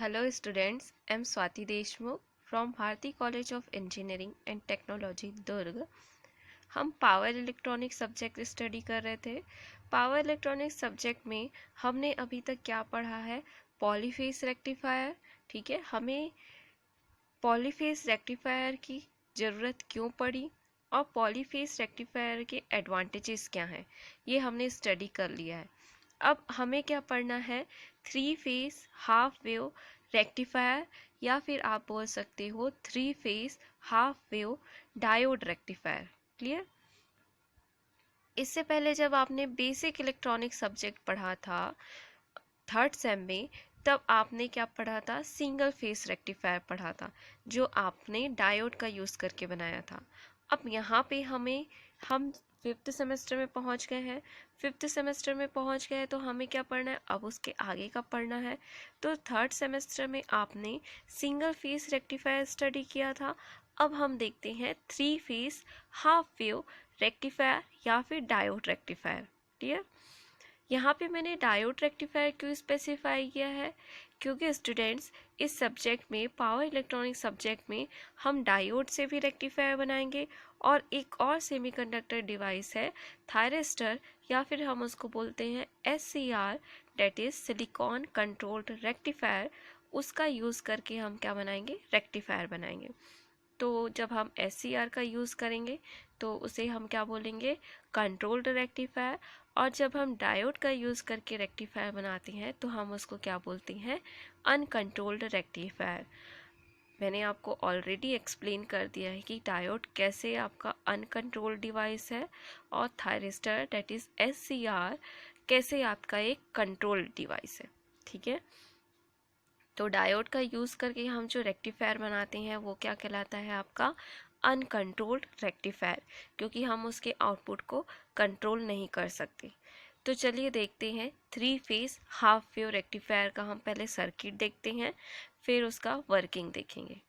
Hello students, I am Swati Deshmukh from Bharati College of Engineering and Technology, Durg. हम power electronics subject study कर रहे थे। Power electronics subject में हमने अभी तक क्या पढ़ा है? Polyphase rectifier. ठीक है, हमें पॉलीफेज रेक्टिफायर की ज़रूरत क्यों पड़ी और पॉलीफेज रेक्टिफायर के एडवांटेजेस क्या हैं, ये हमने स्टडी कर लिया है। अब हमें क्या पढ़ना है? Three phase half wave rectifier, या फिर आप बोल सकते हो three phase half wave diode rectifier. Clear? इससे पहले जब आपने बेसिक इलेक्ट्रॉनिक सब्जेक्ट पढ़ा था थर्ड सेम में, तब आपने क्या पढ़ा था? सिंगल फेस रेक्टिफायर पढ़ा था, जो आपने डायोड का यूज़ करके बनाया था। अब यहाँ पे हम फिफ्थ सेमेस्टर में पहुँच गए हैं। फिफ्थ सेमेस्टर में पहुँच गए तो हमें क्या पढ़ना है? अब उसके आगे का पढ़ना है। तो थर्ड सेमेस्टर में आपने सिंगल फेस रेक्टिफायर स्टडी किया था। अब हम देखते हैं three phase half wave rectifier या फिर डायोड रेक्टिफायर। क्लियर? यहाँ पे मैंने डायोड रेक्टिफायर क्यों स्पेसिफाई किया है? क्योंकि स्टूडेंट्स इस सब्जेक्ट में, पावर इलेक्ट्रॉनिक सब्जेक्ट में, हम डायोड से भी रेक्टिफायर बनाएंगे और एक और सेमीकंडक्टर डिवाइस है थायरिस्टर, या फिर हम उसको बोलते हैं SCR, that is silicon controlled rectifier. उसका यूज़ करके हम क्या बनाएंगे? रेक्टिफायर बनाएंगे। तो जब हम SCR का यूज़ करेंगे तो उसे हम क्या बोलेंगे? Controlled rectifier. और जब हम डायोड का यूज़ करके रेक्टिफायर बनाते हैं तो हम उसको क्या बोलते हैं? Uncontrolled rectifier. मैंने आपको ऑलरेडी एक्सप्लेन कर दिया है कि डायोड कैसे आपका अनकंट्रोल्ड डिवाइस है और थायरिस्टर डेट इज़ SCR कैसे आपका एक कंट्रोल्ड डिवाइस है। ठीक है, तो डायोड का यूज़ करके हम जो रेक्टिफायर बनाते हैं वो क्या कहलाता है? आपका अनकंट्रोल्ड रेक्टिफायर, क्योंकि हम उसके आउटपुट को कंट्रोल नहीं कर सकते। तो चलिए देखते हैं three phase half wave rectifier का। हम पहले सर्किट देखते हैं, फिर उसका वर्किंग देखेंगे।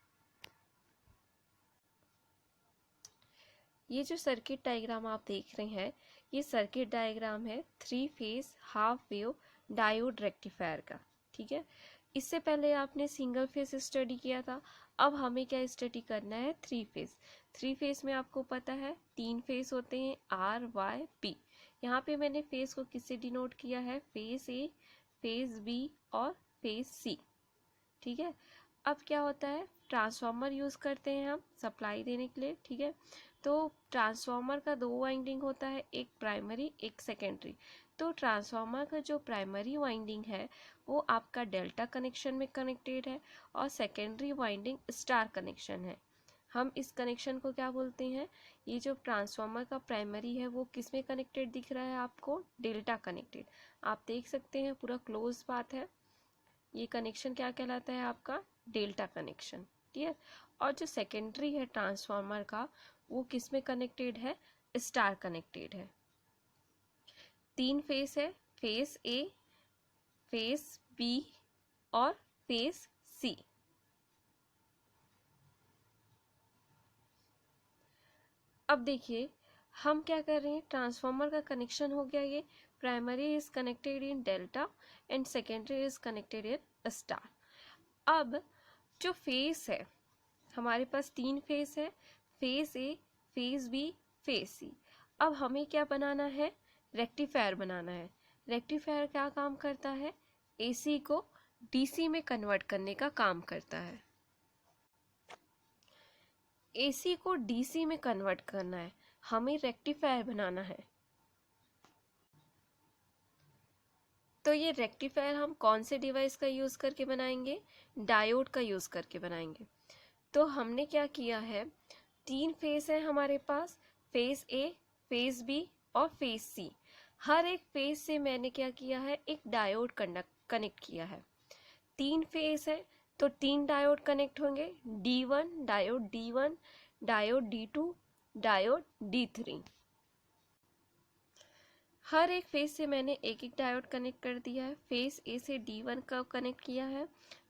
ये जो सर्किट डायग्राम आप देख रहे हैं, ये सर्किट डायग्राम है three phase half wave diode rectifier का। ठीक है, इससे पहले आपने सिंगल फेज स्टडी किया था। अब हमें क्या स्टडी करना है? Three phase. थ्री फेज में आपको पता है तीन फेज होते हैं, RYP। यहाँ पे मैंने फेज को किससे डिनोट किया है? फेज A, फेज B और फेज C। ठीक है, अब क्या होता है? ट्रांसफार्मर यूज़ करते हैं हम सप्लाई देने के लिए। ठीक है, तो ट्रांसफार्मर का दो वाइंडिंग होता है, एक प्राइमरी एक सेकेंडरी। तो ट्रांसफार्मर का जो प्राइमरी वाइंडिंग है वो आपका डेल्टा कनेक्शन में कनेक्टेड है और सेकेंडरी वाइंडिंग स्टार कनेक्शन है। हम इस कनेक्शन को क्या बोलते हैं? ये जो ट्रांसफार्मर का प्राइमरी है वो किस में कनेक्टेड दिख रहा है आपको? Delta connected. आप देख सकते हैं पूरा क्लोज बात है। ये कनेक्शन क्या कहलाता है? आपका डेल्टा कनेक्शन। क्लियर? और जो सेकेंडरी है ट्रांसफार्मर का वो किस में कनेक्टेड है? स्टार कनेक्टेड है। तीन फेस है, फेस A, फेस B और फेस C। अब देखिए हम क्या कर रहे हैं? ट्रांसफार्मर का कनेक्शन हो गया। ये primary is connected in delta and secondary is connected in star. अब जो फेस है, हमारे पास तीन फेस है, face A, face B, face C। अब हमें क्या बनाना है? रेक्टिफायर बनाना है। रेक्टिफायर क्या काम करता है? AC को DC में कन्वर्ट करने का काम करता है। AC को DC में कन्वर्ट करना है, हमें रेक्टिफायर बनाना है। तो ये रेक्टिफायर हम कौन से डिवाइस का यूज़ करके बनाएंगे? डायोड का यूज़ करके बनाएंगे। तो हमने क्या किया है? तीन फेस है हमारे पास, फेस A, फेस B और फेस C। हर एक फेस से मैंने क्या किया है? एक डायोड कनेक्ट किया है। तीन फेस है तो तीन डायोड कनेक्ट होंगे, D1 diode D1, diode D2, diode D3। हर एक फेस से मैंने एक एक डायोड कनेक्ट कर दिया है। फेस A से D1 का कनेक्ट किया है,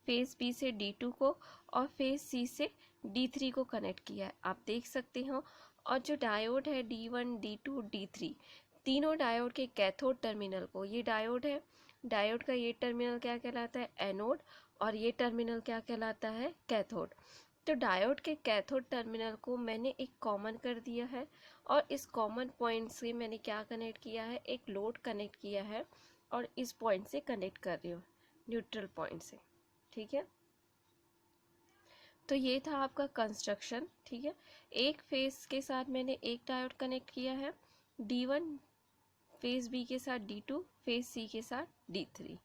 फेस B से D2 को और फेस C से D3 को कनेक्ट किया है, आप देख सकते हो। और जो डायोड है D1, D2, D3, तीनों डायोड के कैथोड टर्मिनल को, ये डायोड है, डायोड का ये टर्मिनल क्या कहलाता है? एनोड, और ये टर्मिनल क्या कहलाता है, कैथोड। तो डायोड के कैथोड टर्मिनल को मैंने एक कॉमन कर दिया है और इस कॉमन पॉइंट से मैंने क्या कनेक्ट किया है, एक लोड कनेक्ट किया है और इस पॉइंट से कनेक्ट कर रही हूँ, न्यूट्रल पॉइंट से, ठीक है। तो ये था आपका कंस्ट्रक्शन, ठीक है। एक फेस के साथ मैंने एक डायोड कनेक्ट किया है, D1, फेस बी के साथ D2, फेस सी के साथ D3,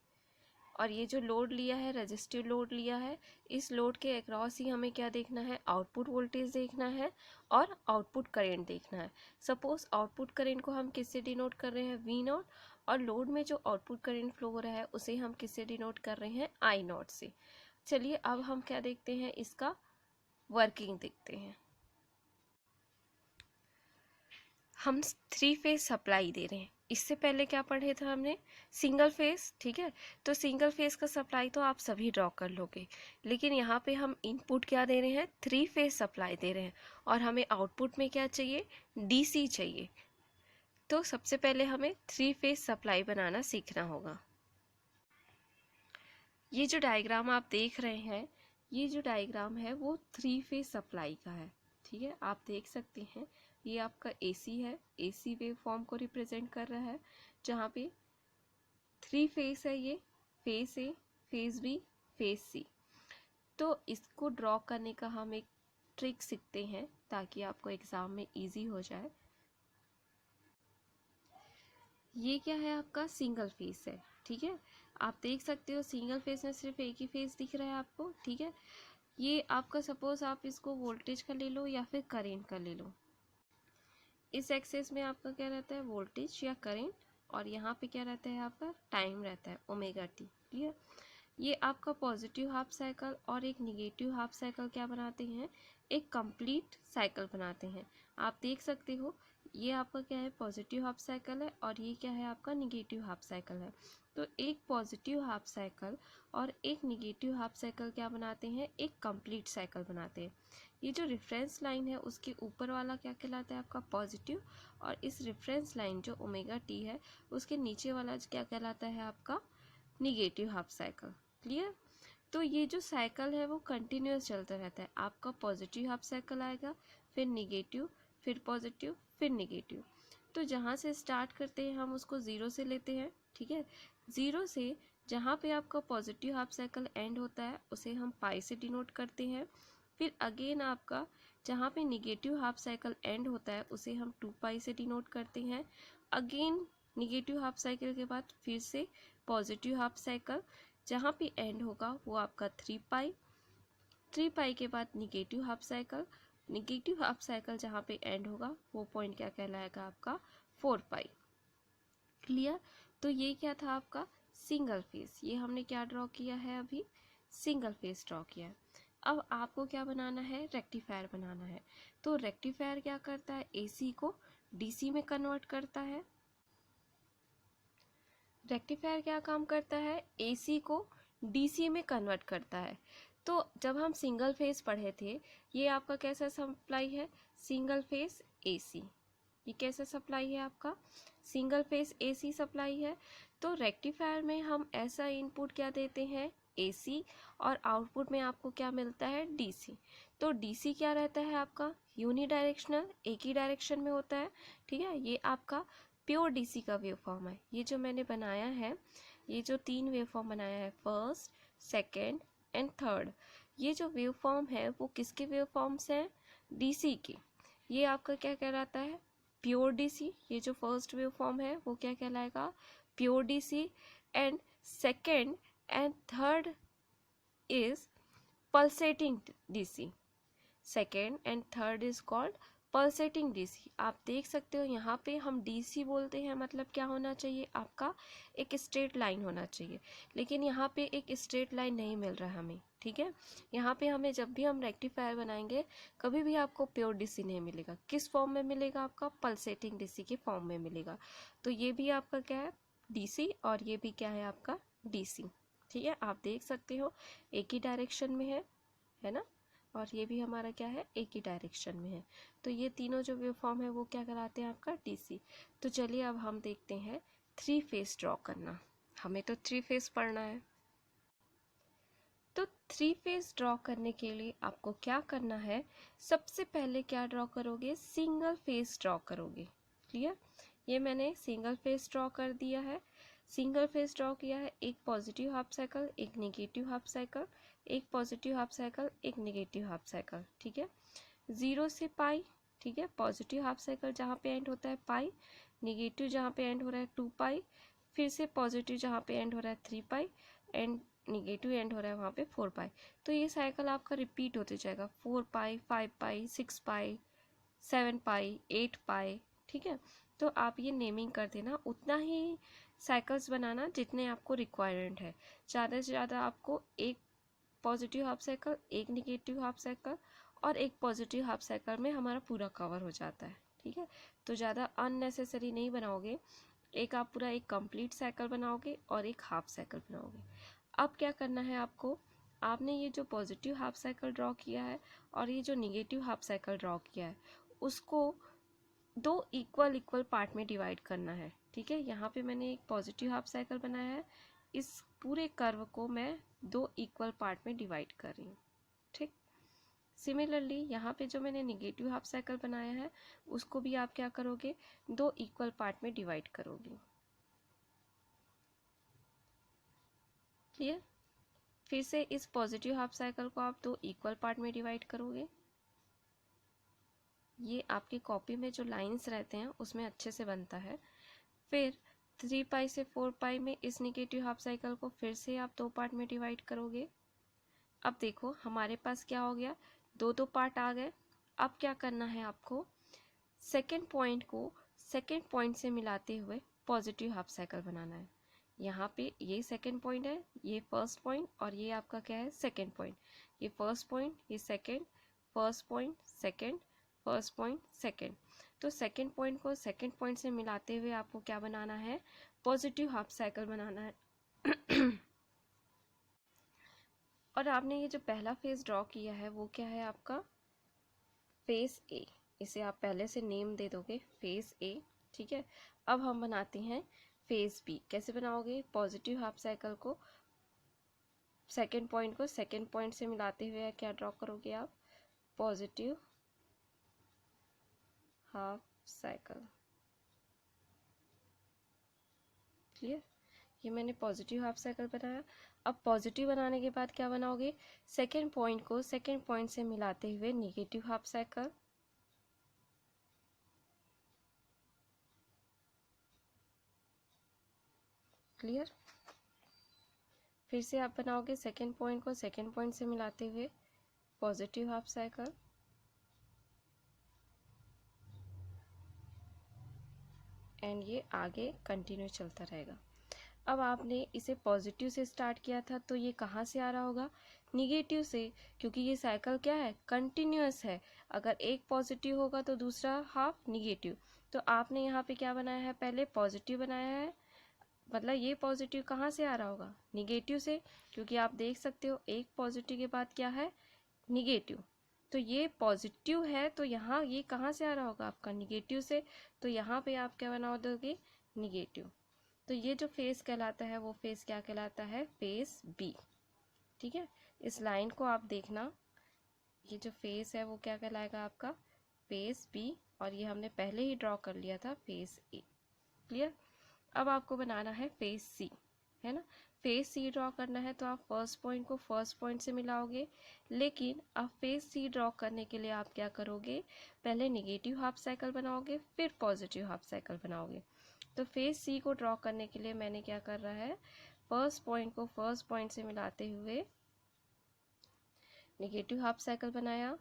और ये जो लोड लिया है, रेजिस्टिव लोड लिया है, इस लोड के अक्रॉस ही हमें क्या देखना है, आउटपुट वोल्टेज देखना है और आउटपुट करंट देखना है। सपोज आउटपुट करंट को हम किससे डिनोट कर रहे हैं, V0, और लोड में जो आउटपुट करंट फ्लो हो रहा है उसे हम किससे डिनोट कर रहे हैं, I0 से। चलिए अब हम क्या देखते हैं, इसका वर्किंग देखते हैं। हम 3 फेज सप्लाई दे रहे हैं, इससे पहले क्या पढ़े थे हमने, सिंगल फेज, ठीक है। तो सिंगल फेज का सप्लाई तो आप सभी ड्रॉ कर लोगे, लेकिन यहाँ पे हम इनपुट क्या दे रहे हैं, 3 फेज सप्लाई दे रहे हैं और हमें आउटपुट में क्या चाहिए, DC चाहिए। तो सबसे पहले हमें 3 फेज सप्लाई बनाना सीखना होगा। ये जो डायग्राम आप देख रहे हैं, ये जो डायग्राम है वो 3 फेज सप्लाई का है, ठीक है। आप देख सकते हैं ये आपका AC है, AC वेव फॉर्म को रिप्रेजेंट कर रहा है, जहाँ पे 3 फेज है, ये phase A, phase B, phase C। तो इसको ड्रॉ करने का हम एक ट्रिक सीखते हैं ताकि आपको एग्जाम में इजी हो जाए। ये क्या है, आपका सिंगल फेस है, ठीक है। आप देख सकते हो सिंगल फेस में सिर्फ एक ही फेस दिख रहा है आपको, ठीक है। ये आपका सपोज आप इसको वोल्टेज का ले लो या फिर करेंट का ले लो। इस एक्सेस में आपका क्या रहता है, वोल्टेज या करेंट, और यहाँ पे क्या रहता है, आपका टाइम रहता है, ओमेगा टी, क्लियर। ये आपका पॉजिटिव हाफ साइकिल और एक निगेटिव हाफ साइकिल क्या बनाते हैं, एक कंप्लीट साइकिल बनाते हैं। आप देख सकते हो ये आपका क्या है, पॉजिटिव हाफ साइकिल है और ये क्या है, आपका निगेटिव हाफ साइकिल है। तो एक पॉजिटिव हाफ साइकिल और एक निगेटिव हाफ साइकिल क्या बनाते हैं, एक कंप्लीट साइकिल बनाते हैं। ये जो रेफरेंस लाइन है उसके ऊपर वाला क्या कहलाता है, आपका पॉजिटिव, और इस रेफरेंस लाइन जो ओमेगा टी है उसके नीचे वाला क्या कहलाता है, आपका निगेटिव हाफ साइकिल, क्लियर। तो ये जो साइकिल है वो कंटिन्यूस चलता रहता है, आपका पॉजिटिव हाफ साइकिल आएगा, फिर निगेटिव, फिर पॉजिटिव, फिर निगेटिव। तो जहाँ से स्टार्ट करते हैं हम उसको 0 से लेते हैं, ठीक है। 0 से जहाँ पे आपका पॉजिटिव हाफ साइकिल एंड होता है उसे हम पाई से डिनोट करते हैं। फिर अगेन आपका जहाँ पे निगेटिव हाफ साइकिल एंड होता है उसे हम 2 पाई से डिनोट करते हैं। अगेन निगेटिव हाफ साइकिल के बाद फिर से पॉजिटिव हाफ साइकिल, जहाँ पे एंड होगा वो आपका 3 पाई, 3 पाई के बाद negative half cycle, negative half cycle जहाँ पे एंड होगा वो पॉइंट क्या कहलाएगा, आपका 4 पाई, क्लियर। तो ये क्या था आपका सिंगल फेस, ये हमने क्या ड्रॉ किया है, अभी सिंगल फेस ड्रॉ किया है। अब आपको क्या बनाना है, रेक्टिफायर बनाना है। तो रेक्टिफायर क्या करता है, AC को DC में कन्वर्ट करता है। रेक्टिफायर क्या काम करता है, AC को DC में कन्वर्ट करता है। तो जब हम सिंगल फेस पढ़े थे, ये आपका कैसा सप्लाई है, सिंगल फेस AC। ये कैसा सप्लाई है, आपका सिंगल फेस AC सप्लाई है। तो रेक्टिफायर में हम ऐसा इनपुट क्या देते हैं, AC, और आउटपुट में आपको क्या मिलता है, DC। तो DC क्या रहता है, आपका यूनिडायरेक्शनल, एक ही डायरेक्शन में होता है, ठीक है। ये आपका प्योर DC का वेव फॉर्म है। ये जो मैंने बनाया है, ये जो 3 वेव फॉर्म बनाया है, फर्स्ट, सेकेंड एंड थर्ड, ये जो वेव फॉर्म है वो किसके वेव फॉर्म्स हैं, DC के। ये आपका क्या कहलाता है, प्योर DC। ये जो फर्स्ट वेव फॉर्म है वो क्या कहलाएगा, pure DC, and second and third is pulsating DC। Second and third is called pulsating DC। आप देख सकते हो यहाँ पे हम DC बोलते हैं, मतलब क्या होना चाहिए, आपका एक स्ट्रेट लाइन होना चाहिए, लेकिन यहाँ पे एक स्ट्रेट लाइन नहीं मिल रहा हमें, ठीक है। यहाँ पे हमें जब भी हम रेक्टिफायर बनाएंगे कभी भी आपको प्योर DC नहीं मिलेगा। किस फॉर्म में मिलेगा, आपका पल्सेटिंग DC के फॉर्म में मिलेगा। तो ये भी आपका क्या है, DC, और ये भी क्या है, आपका DC, ठीक है। आप देख सकते हो एक ही डायरेक्शन में है ना, और ये भी हमारा क्या है, एक ही डायरेक्शन में है। तो ये तीनों जो वेव फॉर्म है वो क्या कराते हैं, आपका DC। तो चलिए अब हम देखते हैं 3 फेस ड्रॉ करना, हमें तो 3 फेस पढ़ना है। तो 3 फेज ड्रॉ करने के लिए आपको क्या करना है, सबसे पहले क्या ड्रॉ करोगे, सिंगल फेज ड्रॉ करोगे। क्लियर, ये मैंने सिंगल फेज ड्रॉ कर दिया है। सिंगल फेज ड्रॉ किया है, एक पॉजिटिव हाफ साइकिल, एक नेगेटिव हाफ साइकिल, एक पॉजिटिव हाफ साइकिल, एक नेगेटिव हाफ साइकिल। ठीक है, 0 से पाई, ठीक है, पॉजिटिव हाफ साइकिल जहाँ पे एंड होता है पाई, नेगेटिव जहाँ पे एंड हो रहा है 2 पाई, फिर से पॉजिटिव जहाँ पे एंड हो रहा है 3 पाई, एंड नेगेटिव एंड हो रहा है वहाँ पे 4 पाई। तो ये साइकिल आपका रिपीट होते जाएगा, 4 पाई, 5 पाई, 6 पाई, 7 पाई, 8 पाई। ठीक है, तो आप ये नेमिंग कर देना, उतना ही साइकिल्स बनाना जितने आपको रिक्वायरमेंट है। ज़्यादा से ज़्यादा आपको एक पॉजिटिव हाफ साइकिल, एक नेगेटिव हाफ साइकिल और एक पॉजिटिव हाफ साइकिल में हमारा पूरा कवर हो जाता है। ठीक है, तो ज़्यादा अननेसेसरी नहीं बनाओगे, एक आप पूरा एक कंप्लीट साइकिल बनाओगे और एक हाफ साइकिल बनाओगे। अब क्या करना है आपको, आपने ये जो पॉजिटिव हाफ साइकिल ड्रॉ किया है और ये जो नेगेटिव हाफ साइकिल ड्रॉ किया है, उसको 2 इक्वल पार्ट में डिवाइड करना है। ठीक है, यहाँ पे मैंने एक पॉजिटिव हाफ साइकिल बनाया है, इस पूरे कर्व को मैं 2 इक्वल पार्ट में डिवाइड कर रही हूँ। ठीक, सिमिलरली यहाँ पे जो मैंने नेगेटिव हाफ साइकिल बनाया है, उसको भी आप क्या करोगे, 2 इक्वल पार्ट में डिवाइड करोगे। क्लियर, फिर से इस पॉजिटिव हाफ साइकिल को आप 2 इक्वल पार्ट में डिवाइड करोगे। ये आपकी कॉपी में जो लाइंस रहते हैं उसमें अच्छे से बनता है। फिर 3 पाई से 4 पाई में इस नेगेटिव हाफ साइकिल को फिर से आप 2 पार्ट में डिवाइड करोगे। अब देखो हमारे पास क्या हो गया, 2 पार्ट आ गए। अब क्या करना है आपको, सेकेंड पॉइंट को सेकेंड पॉइंट से मिलाते हुए पॉजिटिव हाफ साइकिल बनाना है। यहाँ पे ये सेकेंड पॉइंट है, ये फर्स्ट पॉइंट, और ये आपका क्या है, सेकेंड पॉइंट। ये फर्स्ट पॉइंट, ये second, first point, second, first point, second. तो सेकेंड पॉइंट को सेकेंड पॉइंट से मिलाते हुए आपको क्या बनाना है, पॉजिटिव हाफ साइकिल बनाना है। और आपने ये जो पहला फेज ड्रॉ किया है वो क्या है आपका, फेस ए। इसे आप पहले से नेम दे दोगे, फेस ए। ठीक है, अब हम बनाते हैं फेस बी। कैसे बनाओगे, पॉजिटिव हाफ साइकिल को सेकेंड पॉइंट को सेकेंड पॉइंट से मिलाते हुए क्या ड्रॉ करोगे आप, पॉजिटिव हाफ साइकिल। क्लियर, ये मैंने पॉजिटिव हाफ साइकिल बनाया। अब पॉजिटिव बनाने के बाद क्या बनाओगे, सेकेंड पॉइंट को सेकेंड पॉइंट से मिलाते हुए नेगेटिव हाफ साइकिल। क्लियर, फिर से आप बनाओगे सेकेंड पॉइंट को सेकेंड पॉइंट से मिलाते हुए पॉजिटिव हाफ साइकिल। एंड ये आगे कंटिन्यू चलता रहेगा। अब आपने इसे पॉजिटिव से स्टार्ट किया था तो ये कहाँ से आ रहा होगा, निगेटिव से, क्योंकि ये साइकिल क्या है, कंटिन्यूअस है। अगर एक पॉजिटिव होगा तो दूसरा हाफ निगेटिव। तो आपने यहाँ पे क्या बनाया है, पहले पॉजिटिव बनाया है, मतलब ये पॉजिटिव कहाँ से आ रहा होगा, निगेटिव से, क्योंकि आप देख सकते हो एक पॉजिटिव के बाद क्या है, निगेटिव। तो ये पॉजिटिव है तो यहाँ ये कहाँ से आ रहा होगा आपका, निगेटिव से। तो यहाँ पे आप क्या बना दोगे, निगेटिव। तो ये जो फेस कहलाता है वो फेस क्या कहलाता है, फेस बी। ठीक है, इस लाइन को आप देखना, ये जो फेस है वो क्या कहलाएगा आपका, फेस बी, और ये हमने पहले ही ड्रॉ कर लिया था फेस ए। क्लियर, अब आपको बनाना है फेस सी, है ना। फेस सी ड्रॉ करना है तो आप फर्स्ट पॉइंट को फर्स्ट पॉइंट से मिलाओगे, लेकिन आप फेस सी ड्रॉ करने के लिए आप क्या करोगे, पहले नेगेटिव हाफ साइकिल बनाओगे फिर पॉजिटिव हाफ साइकिल बनाओगे। तो फेस सी को ड्रॉ करने के लिए मैंने क्या कर रहा है, फर्स्ट पॉइंट को फर्स्ट पॉइंट से मिलाते हुए नेगेटिव हाफ साइकिल बनाया,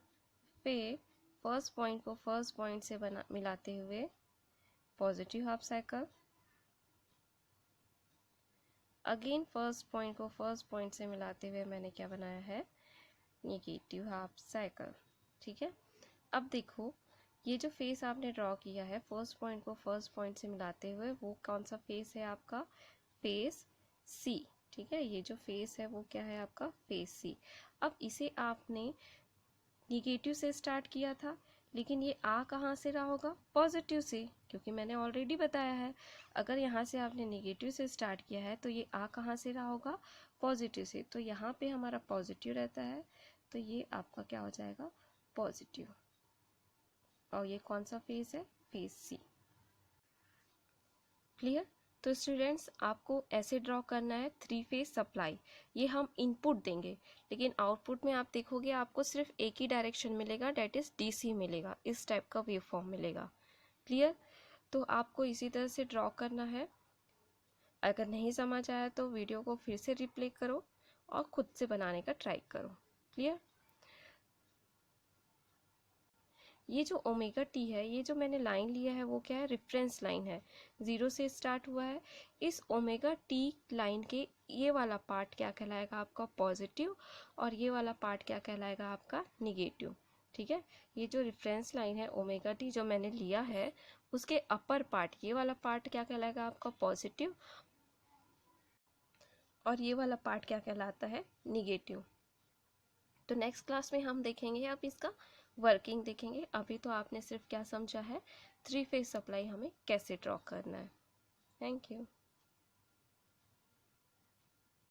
फिर फर्स्ट पॉइंट को फर्स्ट पॉइंट से मिलाते हुए positive half cycle, again first point को फर्स्ट पॉइंट से मिलाते हुए मैंने क्या बनाया है, नेगेटिव हाफ साइकिल। ठीक है, अब देखो ये जो फेस आपने ड्रॉ किया है फर्स्ट पॉइंट को फर्स्ट पॉइंट से मिलाते हुए, वो कौन सा फेस है आपका, फेस सी। ठीक है, ये जो फेस है वो क्या है आपका, फेस सी। अब इसे आपने निगेटिव से स्टार्ट किया था, लेकिन ये आ कहाँ से रहा होगा? पॉजिटिव से, क्योंकि मैंने ऑलरेडी बताया है अगर यहाँ से आपने नेगेटिव से स्टार्ट किया है तो ये आ कहाँ से रहा होगा? पॉजिटिव से। तो यहाँ पे हमारा पॉजिटिव रहता है, तो ये आपका क्या हो जाएगा? पॉजिटिव। और ये कौन सा फेज है? फेज सी। क्लियर? तो स्टूडेंट्स आपको ऐसे ड्रॉ करना है 3 फेज सप्लाई। ये हम इनपुट देंगे, लेकिन आउटपुट में आप देखोगे आपको सिर्फ एक ही डायरेक्शन मिलेगा, डेट इज डीसी मिलेगा, इस टाइप का वेव फॉर्म मिलेगा। क्लियर? तो आपको इसी तरह से ड्रॉ करना है। अगर नहीं समझ आया तो वीडियो को फिर से रिप्ले करो और खुद से बनाने का ट्राई करो। क्लियर? ये जो ओमेगा टी है, ये जो मैंने लाइन लिया है वो क्या है? रेफरेंस लाइन है, 0 से स्टार्ट हुआ है। इस ओमेगा टी लाइन के ये वाला पार्ट क्या कहलाएगा? आपका पॉजिटिव, और ये वाला पार्ट क्या कहलाएगा? आपका निगेटिव। ठीक है? ये जो रेफरेंस लाइन है ओमेगा टी जो मैंने लिया है, उसके अपर पार्ट, ये वाला पार्ट क्या कहलाएगा? आपका पॉजिटिव, और ये वाला पार्ट क्या कहलाता है? निगेटिव। तो नेक्स्ट क्लास में हम देखेंगे, अब इसका वर्किंग देखेंगे। अभी तो आपने सिर्फ क्या समझा है? 3 फेज सप्लाई हमें कैसे ड्रॉ करना है। Thank you.